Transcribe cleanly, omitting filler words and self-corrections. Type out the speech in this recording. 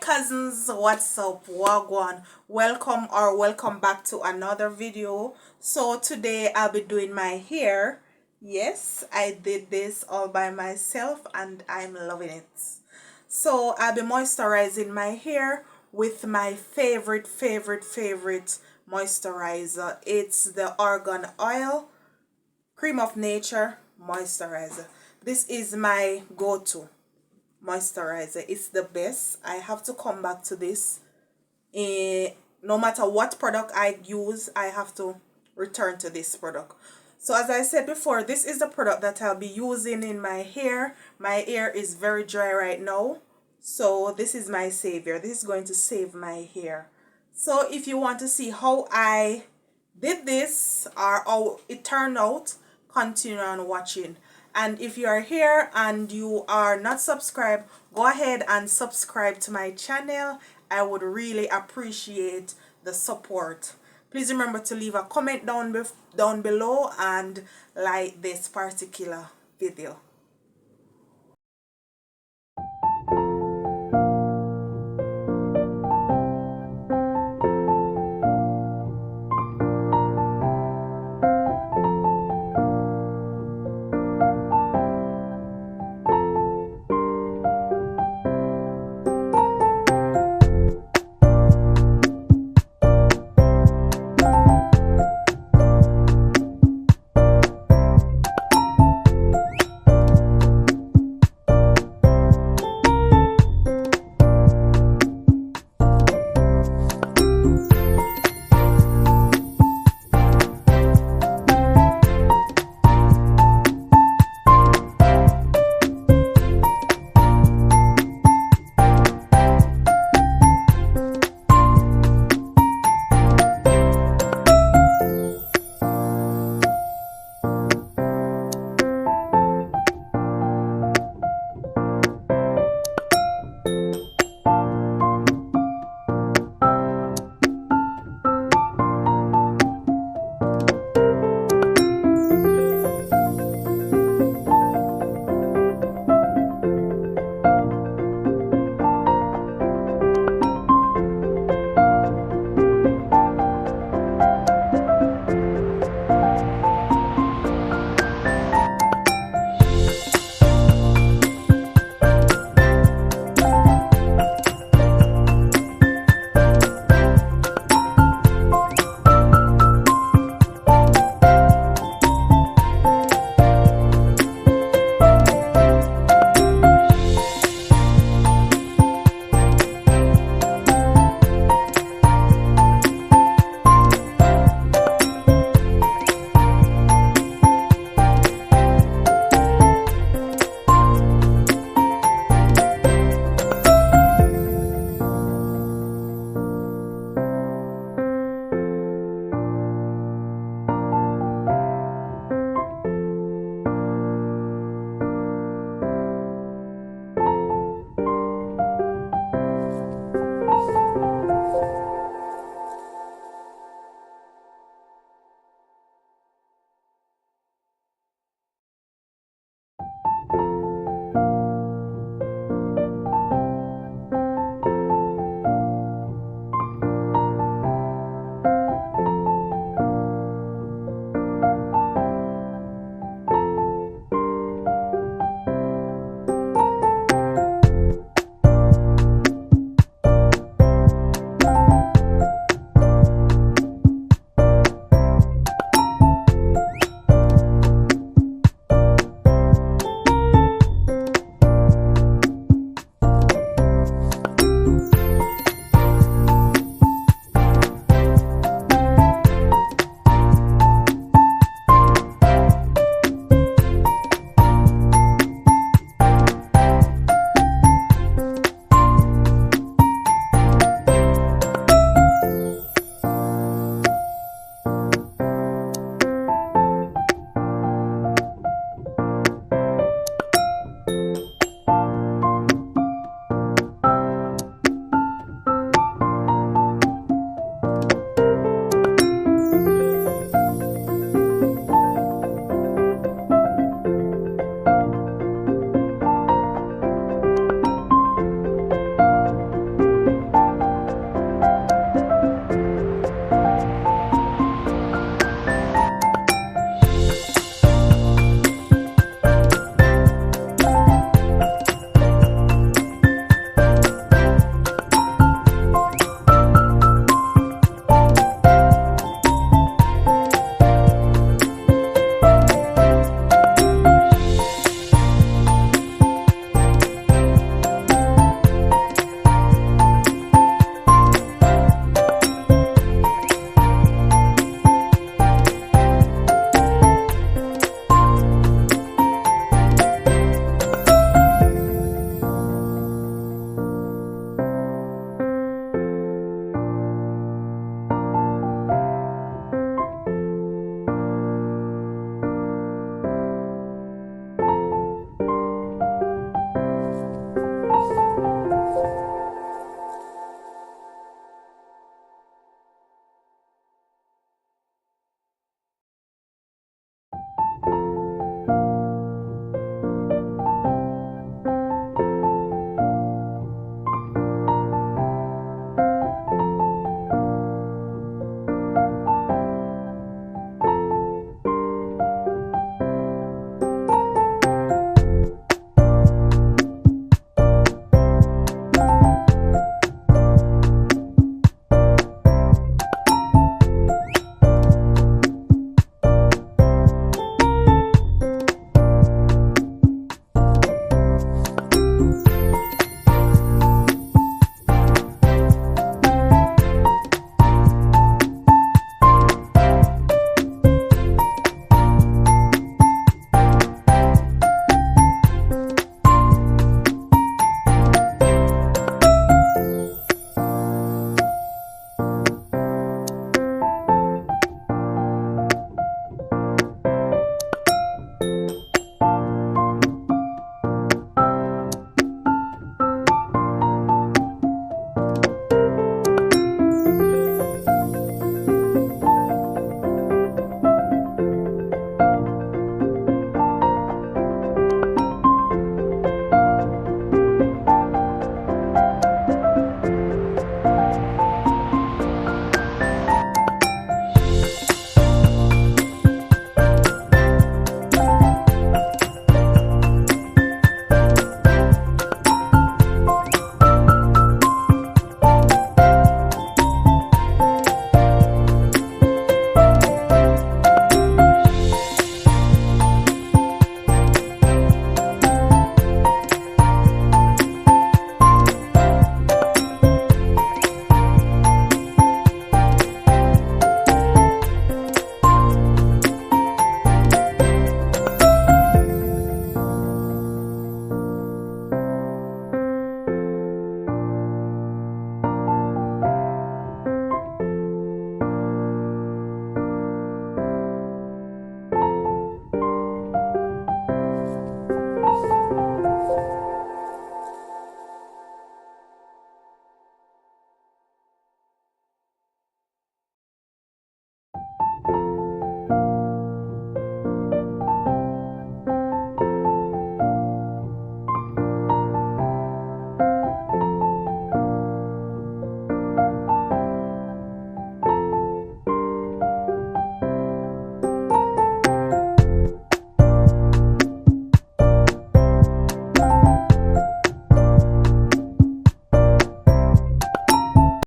cousins, what's up? Wagwan, welcome back to another video. So today I'll be doing my hair. Yes, I did this all by myself and I'm loving it. So I'll be moisturizing my hair with my favorite moisturizer. It's the Argan oil cream of nature moisturizer. This is my go-to moisturizer. It's the best. I have to come back to this. No matter what product I use, I have to return to this product. So as I said before, this is the product that I'll be using in my hair. My hair is very dry right now, so this is my savior. This is going to save my hair. So if you want to see how I did this or how it turned out, continue on watching. And if you are here and you are not subscribed, go ahead and subscribe to my channel. I would really appreciate the support. Please remember to leave a comment down below and like this particular video.